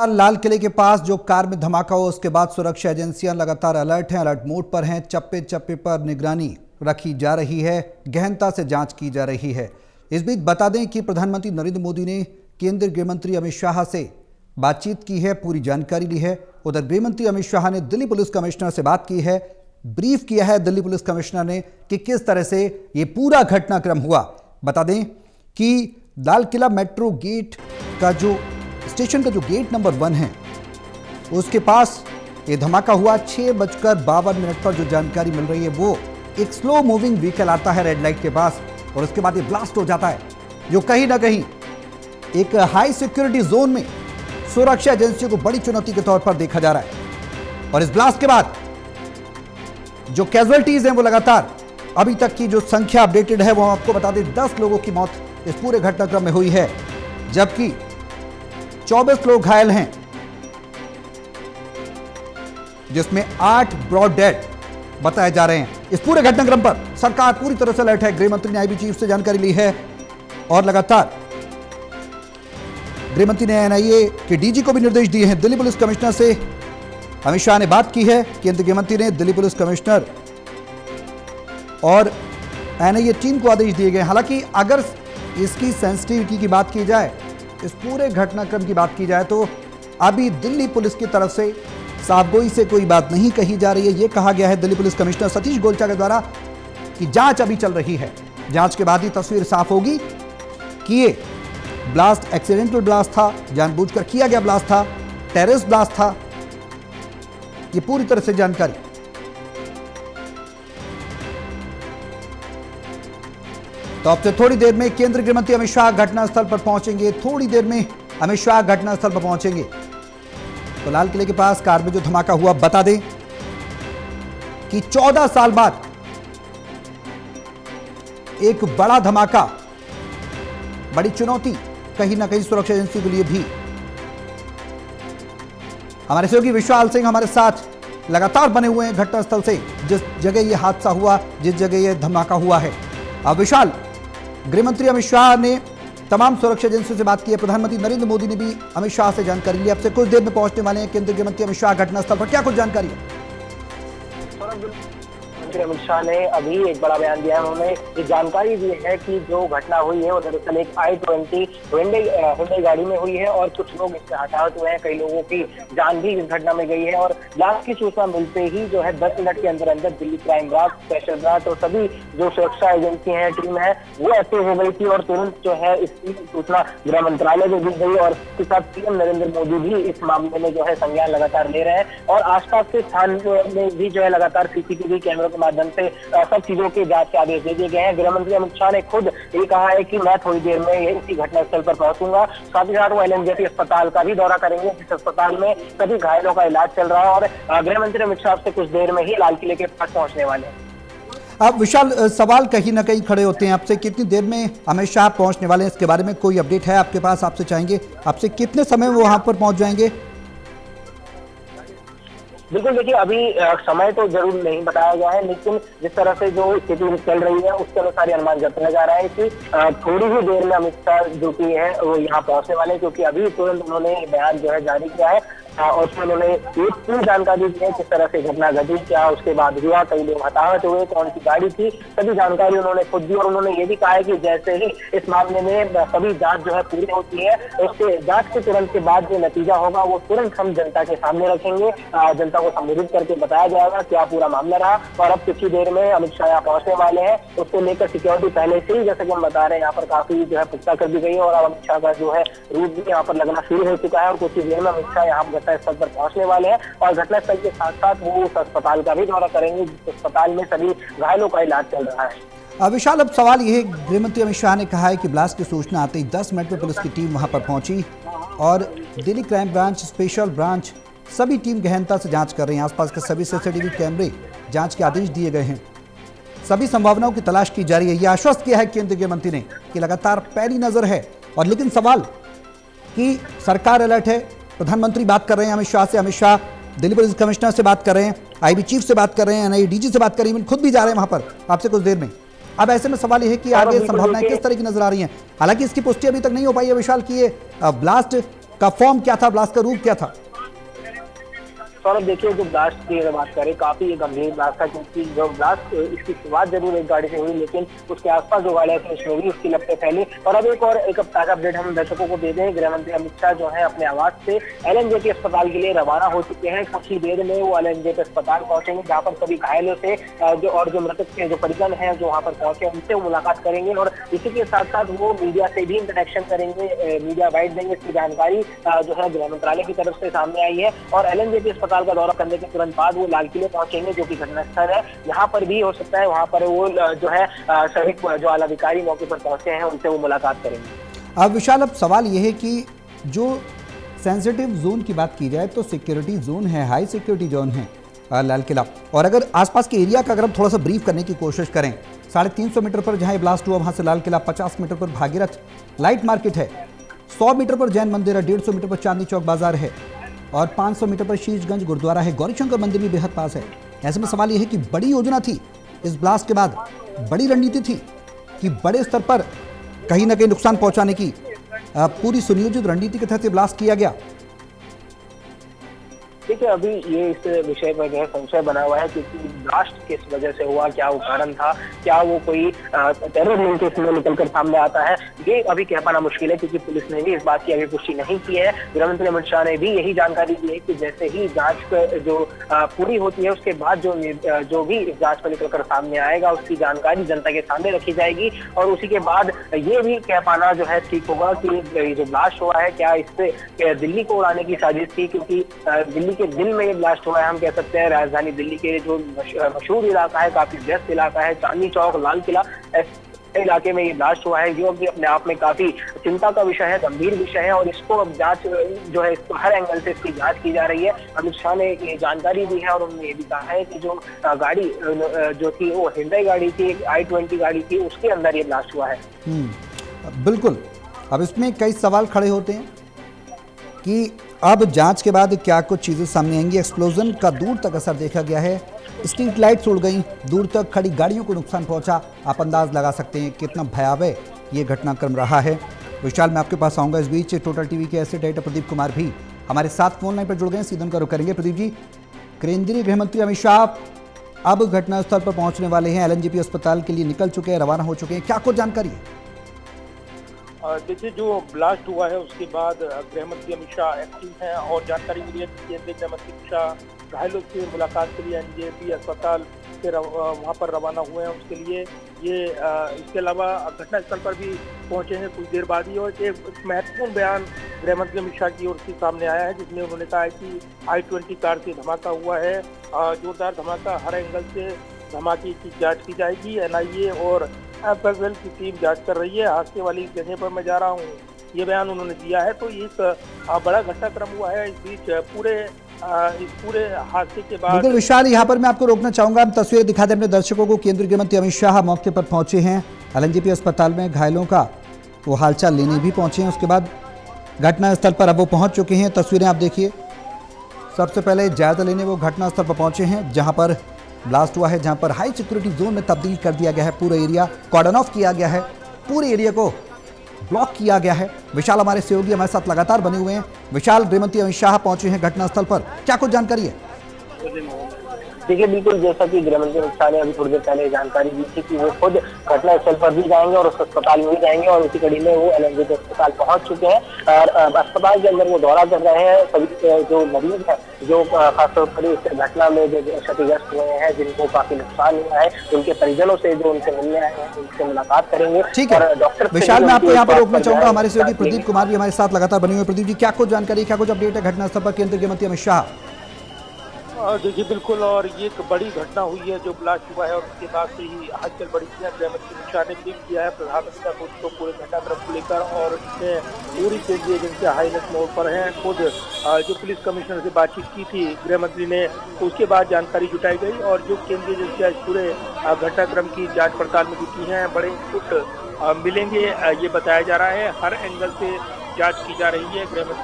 लाल किले के पास जो कार में धमाका हुआ उसके बाद सुरक्षा एजेंसियां लगातार अलर्ट हैं, अलर्ट मोड पर हैं। चप्पे चप्पे पर निगरानी रखी जा रही है, गहनता से जांच की जा रही है। इस बीच बता दें कि प्रधानमंत्री नरेंद्र मोदी ने केंद्रीय गृह मंत्री अमित शाह से बातचीत की है, पूरी जानकारी ली है। उधर गृह मंत्री अमित शाह ने दिल्ली पुलिस कमिश्नर से बात की है, ब्रीफ किया है दिल्ली पुलिस कमिश्नर ने कि किस तरह से ये पूरा घटनाक्रम हुआ। बता दें कि लाल किला मेट्रो गेट का जो स्टेशन का जो गेट नंबर 1 है उसके पास ये धमाका हुआ। 6:52 पर जो जानकारी मिल रही है वो एक स्लो मूविंग व्हीकल आता है रेड लाइट के पास और उसके बाद ये ब्लास्ट हो जाता है, जो कहीं ना कहीं एक हाई सिक्योरिटी जोन में सुरक्षा एजेंसियों को बड़ी चुनौती के तौर पर देखा जा रहा है। और इस ब्लास्ट के बाद जो कैजुअलिटीज हैं वो लगातार अभी तक की जो संख्या अपडेटेड है वो आपको बता दें 10 लोगों की मौत इस पूरे घटनाक्रम में हुई है, जबकि 24 लोग घायल हैं, जिसमें 8 ब्रॉड डेड बताए जा रहे हैं। इस पूरे घटनाक्रम पर सरकार पूरी तरह से अलर्ट है। गृह मंत्री ने आईबी चीफ से जानकारी ली है और लगातार गृह मंत्री ने एनआईए के डीजी को भी निर्देश दिए हैं। दिल्ली पुलिस कमिश्नर से अमित शाह ने बात की है। केंद्रीय गृह मंत्री ने दिल्ली पुलिस कमिश्नर और एनआईए टीम को आदेश दिए गए। हालांकि अगर इसकी सेंसिटिविटी की बात की जाए, इस पूरे घटनाक्रम की बात की जाए, तो अभी दिल्ली पुलिस की तरफ से साफगोई से कोई बात नहीं कही जा रही है। यह कहा गया है दिल्ली पुलिस कमिश्नर सतीश गोलचा के द्वारा कि जांच अभी चल रही है, जांच के बाद ही तस्वीर साफ होगी कि ये ब्लास्ट एक्सीडेंटल ब्लास्ट था, जानबूझकर किया गया ब्लास्ट था, टेररिस्ट ब्लास्ट था। ये पूरी तरह से जानकारी तो अब से थोड़ी देर में केंद्रीय गृह मंत्री अमित शाह घटनास्थल पर पहुंचेंगे। थोड़ी देर में अमित शाह घटनास्थल पर पहुंचेंगे। तो लाल किले के पास कार में जो धमाका हुआ, बता दें कि 14 साल बाद एक बड़ा धमाका, बड़ी चुनौती कहीं ना कहीं सुरक्षा एजेंसी के लिए भी। हमारे सहयोगी विशाल सिंह हमारे साथ लगातार बने हुए हैं घटनास्थल से, जिस जगह यह हादसा हुआ, जिस जगह यह धमाका हुआ है। अब विशाल, गृह मंत्री अमित शाह ने तमाम सुरक्षा एजेंसियों से बात की है। प्रधानमंत्री नरेंद्र मोदी ने भी अमित शाह से जानकारी ली। अब से कुछ देर में पहुंचने वाले हैं केंद्रीय गृह मंत्री अमित शाह घटनास्थल पर। क्या कुछ जानकारी है? मंत्री अमित शाह ने अभी एक बड़ा बयान दिया है। उन्होंने ये जानकारी दी है कि जो घटना हुई है वो दरअसल एक i20 हुंडई गाड़ी में हुई है और कुछ लोग इससे हताहत हुए हैं, कई लोगों की जान भी इस घटना में गई है। और ब्लास्ट की सूचना मिलते ही जो है 10 मिनट के अंदर अंदर Delhi crime branch, special branch और सभी जो सुरक्षा एजेंसी है, टीम है, वो एक्टिव हो गई थी और तुरंत जो है इसकी सूचना गृह मंत्रालय को दी गई और इसके साथ पीएम नरेंद्र मोदी भी इस मामले में जो है संज्ञान लगातार ले रहे हैं। और आसपास के स्थान में भी जो है लगातार सीसीटीवी कैमरों के माध्यम से सब चीजों के जांच के आदेश दे दिए गए हैं। गृह मंत्री अमित शाह ने खुद ये कहा है कि मैं थोड़ी देर में इसी घटनास्थल पर पहुंचूंगा। साथ ही साथ वो एलएनजेपी अस्पताल का भी दौरा करेंगे, जिस अस्पताल में सभी घायलों का इलाज चल रहा है। और गृह मंत्री अमित शाह से कुछ देर में ही लाल किले के पास पहुंचने वाले हैं। अब विशाल, सवाल कहीं ना कहीं खड़े होते हैं आपसे, कितनी देर में अमित शाह पहुंचने वाले हैं? इसके बारे में कोई अपडेट है आपके पास? आपसे चाहेंगे आपसे कितने समय में वो वहां पर पहुंच जाएंगे? बिल्कुल, देखिए अभी समय तो जरूर नहीं बताया गया है, लेकिन जिस तरह से जो स्थिति चल रही है उसके अनुसार अनुमान जताया जा रहा है कि थोड़ी ही देर में अमित शाह जो कि है वो यहाँ पहुंचने वाले हैं, क्योंकि अभी तुरंत उन्होंने बयान जो है जारी किया है और उसमें उन्होंने एक पूरी जानकारी दी है किस तरह से घटना घटी, क्या उसके बाद हुआ, कई लोग हताहत हुए, कौन सी गाड़ी थी, सभी जानकारी उन्होंने खुद दी। और उन्होंने ये भी कहा है कि जैसे ही इस मामले में सभी जांच जो है पूरी होती है, उसके जांच के तुरंत के बाद जो नतीजा होगा वो तुरंत हम जनता के सामने रखेंगे, जनता को संबोधित करके बताया जाएगा क्या पूरा मामला रहा। और अब कुछ ही देर में अमित शाह यहाँ पहुंचने वाले हैं। उसको लेकर सिक्योरिटी पहले से ही, जैसे कि हम बता रहे हैं, यहाँ पर काफी जो है पुख्ता कर दी गई है और अब अमित शाह का जो है रूट भी यहाँ पर लगना शुरू हो चुका है। और कुछ ही देर में अमित शाह यहाँ घटनास्थल पर पहुंचने वाले हैं और घटनास्थल के साथ साथ वो उस अस्पताल का भी दौरा करेंगे जिस अस्पताल में सभी घायलों का इलाज चल रहा है। विशाल, अब सवाल यह है, गृह मंत्री अमित शाह ने कहा है कि ब्लास्ट की सूचना आते ही 10 मिनट में पुलिस की टीम वहां पर पहुंची और Delhi crime branch, special branch, सभी टीम गहनता से जांच कर रही है। आसपास के सभी सीसीटीवी कैमरे जांच के आदेश दिए गए हैं, सभी संभावनाओं की तलाश की जा रही है। यह आश्वस्त किया है केंद्रीय गृह मंत्री ने कि लगातार पैनी नजर है। और लेकिन सवाल कि सरकार अलर्ट है, प्रधानमंत्री बात कर रहे हैं अमित शाह से, अमित शाह दिल्ली पुलिस कमिश्नर से बात कर रहे हैं, आईबी चीफ से बात कर रहे हैं, एनआईए डीजी से बात कर रही है, खुद भी जा रहे हैं वहां पर आपसे कुछ देर में। अब ऐसे में सवाल यह है कि आगे संभावनाएं किस तरह की नजर आ रही हैं? हालांकि इसकी पुष्टि अभी तक नहीं हो पाई है विशाल कि ये ब्लास्ट का फॉर्म क्या था, ब्लास्ट का रूप क्या था? सौरभ देखिए, जो ब्लास्ट की अगर बात करें, काफी गंभीर ब्लास्ट था, क्योंकि जो ब्लास्ट इसकी शुरुआत जरूर एक गाड़ी से हुई, लेकिन उसके आसपास जो गाड़ियां थी उसमें भी उसकी लपटें फैली। और अब एक ताजा अपडेट हम दर्शकों को दे दें। गृह मंत्री अमित शाह जो है अपने आवास से एलएनजेपी अस्पताल के लिए रवाना हो चुके हैं। कुछ ही देर में वो एलएनजेपी अस्पताल पहुंचेंगे, जहां पर सभी घायलों से जो मृतक के जो परिजन है जो वहां पर पहुंचे, उनसे वो मुलाकात करेंगे और इसी के साथ साथ वो मीडिया से भी इंटरेक्शन करेंगे, मीडिया बाइट देंगे। इसकी जानकारी जो है गृह मंत्रालय की तरफ से सामने आई है। और एलएनजेपी अस्पताल का दौरा करने के तुरंत बाद वो लाल किले पहुंचेंगे, जो कि घटनास्थल है। यहाँ पर भी हो सकता है वहां पर वो जो है सभी जो आला अधिकारी मौके पर पहुंचे हैं उनसे वो मुलाकात करेंगे। अब विशाल, अब सवाल यह है कि जो सेंसिटिव जोन की बात की जाए तो सिक्योरिटी जोन है, हाई सिक्योरिटी जोन है लाल किला। और अगर आसपास के एरिया का अगर हम थोड़ा सा ब्रीफ करने की कोशिश करें, 350 मीटर पर जहां ब्लास्ट हुआ वहां से लाल किला, 50 मीटर पर भागीरथ लाइट मार्केट है, 100 मीटर पर जैन मंदिर है, 150 मीटर पर चांदनी चौक बाजार है और 500 मीटर पर शीशगंज गुरुद्वारा है, गौरीशंकर मंदिर भी बेहद पास है। ऐसे में सवाल यह है कि बड़ी योजना थी इस ब्लास्ट के बाद, बड़ी रणनीति थी कि बड़े स्तर पर कहीं ना कहीं नुकसान पहुंचाने की पूरी सुनियोजित रणनीति के तहत ब्लास्ट किया गया। देखिए, अभी ये इस विषय पर जो है संशय बना हुआ है, क्योंकि ब्लास्ट किस वजह से हुआ, क्या वो कारण था, क्या वो कोई टेरर लिंक के इसमें निकलकर सामने आता है, ये अभी कह पाना मुश्किल है, क्योंकि पुलिस ने भी इस बात की अभी पुष्टि नहीं की है। गृह मंत्री अमित शाह ने भी यही जानकारी दी है कि जैसे ही जांच जो पूरी होती है उसके बाद जो भी इस जांच पर निकलकर सामने आएगा उसकी जानकारी जनता के सामने रखी जाएगी। और उसी के बाद ये भी कह पाना जो है ठीक होगा कि जो ब्लास्ट हुआ है क्या इससे दिल्ली को उड़ाने की साजिश थी, क्योंकि दिल्ली के दिल में ये ब्लास्ट हुआ है। हम कह सकते हैं राजधानी दिल्ली के जो मशहूर इलाका है, काफी व्यस्त इलाका है, चांदनी चौक, लाल किला इलाके में ये ब्लास्ट हुआ है, जो कि अपने आप में काफी चिंता का विषय है, गंभीर विषय है। और इसको अब जांच जो है इसको हर एंगल से इसकी जांच की जा रही है। अमित शाह ने ये जानकारी दी है और उन्होंने ये भी कहा है कि जो गाड़ी जो थी वो हिंडई गाड़ी थी, i20 गाड़ी थी, उसके अंदर ये ब्लास्ट हुआ है। बिल्कुल। अब इसमें कई सवाल खड़े होते हैं कि अब जांच के बाद क्या कुछ चीज़ें सामने आएंगी। एक्सप्लोजन का दूर तक असर देखा गया है, स्ट्रीट लाइट्स उड़ गई, दूर तक खड़ी गाड़ियों को नुकसान पहुंचा। आप अंदाज लगा सकते हैं कितना भयावह ये घटनाक्रम रहा है। विशाल, मैं आपके पास आऊँगा। इस बीच टोटल टीवी के एसेट एडिटर प्रदीप कुमार भी हमारे साथ फोन लाइन पर जुड़ गए हैं, सीधे उनका रुख करेंगे। प्रदीप जी, केंद्रीय गृह मंत्री अमित शाह अब घटनास्थल पर पहुँचने वाले हैं, एलएनजेपी अस्पताल के लिए निकल चुके हैं, रवाना हो चुके हैं, क्या कुछ जानकारी है? देखिए, जो ब्लास्ट हुआ है उसके बाद गृह मंत्री अमित शाह एक्टिव हैं और जानकारी मिली है कि केंद्रीय गृह मंत्री अमित शाह घायलों से मुलाकात के लिए एनजेपी अस्पताल से वहां पर रवाना हुए हैं। उसके लिए ये इसके अलावा घटनास्थल पर भी पहुंचे हैं कुछ देर बाद ही। और एक महत्वपूर्ण बयान गृह मंत्री अमित शाह की ओर से सामने आया है, जिसमें उन्होंने कहा है कि i20 कार से धमाका हुआ है, जोरदार धमाका, हर एंगल से धमाके की जाँच की जाएगी। एनआईए और एफएसएल की टीम जांच कर रही है, हादसे वाली जगह पर मैं जा रहा हूँ, ये बयान उन्होंने दिया है। तो एक बड़ा घटनाक्रम हुआ है इस बीच इस पूरे हादसे के बाद। बिल्कुल विशाल, यहाँ पर मैं आपको रोकना चाहूंगा। हम तस्वीरें दिखा दें अपने दर्शकों को। केंद्रीय गृह मंत्री अमित शाह मौके पर पहुंचे हैं, एलएनजेपी अस्पताल में घायलों का वो हालचाल लेने भी पहुंचे हैं। उसके बाद घटनास्थल पर अब वो पहुंच चुके हैं। तस्वीरें आप देखिए। सबसे पहले जायजा लेने वो घटनास्थल पर पहुंचे हैं, जहाँ पर ब्लास्ट हुआ है, जहां पर हाई सिक्योरिटी जोन में तब्दील कर दिया गया है। पूरा एरिया कॉर्डन ऑफ किया गया है, पूरे एरिया को ब्लॉक किया गया है। विशाल हमारे सहयोगी हमारे साथ लगातार बने हुए हैं। विशाल, गृह मंत्री अमित शाह पहुंचे हैं घटनास्थल पर, क्या कुछ जानकारी है? देखिए, बिल्कुल जैसा कि गृह मंत्री अमित शाह ने अभी थोड़ी देर पहले जानकारी दी थी कि वो खुद घटनास्थल पर भी जाएंगे और उस अस्पताल में भी जाएंगे, और उसी कड़ी में वो एलएनजेपी अस्पताल पहुंच चुके हैं और अस्पताल के अंदर वो दौरा कर रहे हैं। सभी जो मरीज हैं, जो खासतौर पर इस घटना में जो क्षतिग्रस्त हुए हैं, जिनको काफी नुकसान हुआ है, उनके परिजनों से जो उनसे मिलने आए हैं उनसे मुलाकात करेंगे। ठीक है डॉक्टर विशाल, मैं आपको यहाँ पर रोकना चाहूंगा। हमारे सहयोगी प्रदीप कुमार भी हमारे साथ लगातार बने हुए। प्रदीप जी, क्या कुछ जानकारी, क्या कुछ अपडेट है घटनास्थल पर केंद्रीय गृह मंत्री अमित शाह? देखिए, बिल्कुल, और ये एक बड़ी घटना हुई है जो ब्लास्ट हुआ है, और उसके बाद से ही हलचल बढ़ी है। गृह मंत्री अमित शाह ने ब्रीफ किया है प्रधानमंत्री का खुद को पूरे घटनाक्रम को लेकर, और इसमें पूरी केंद्रीय एजेंसियां हाई अलर्ट मोड पर हैं। खुद जो पुलिस कमिश्नर से बातचीत की थी गृह मंत्री ने, उसके बाद जानकारी जुटाई गई और जो केंद्रीय एजेंसियां इस पूरे घटनाक्रम की जाँच पड़ताल में जुटी हैं, बड़े इनपुट मिलेंगे ये बताया जा रहा है। हर एंगल से जाँच की जा रही है। गृह मंत्री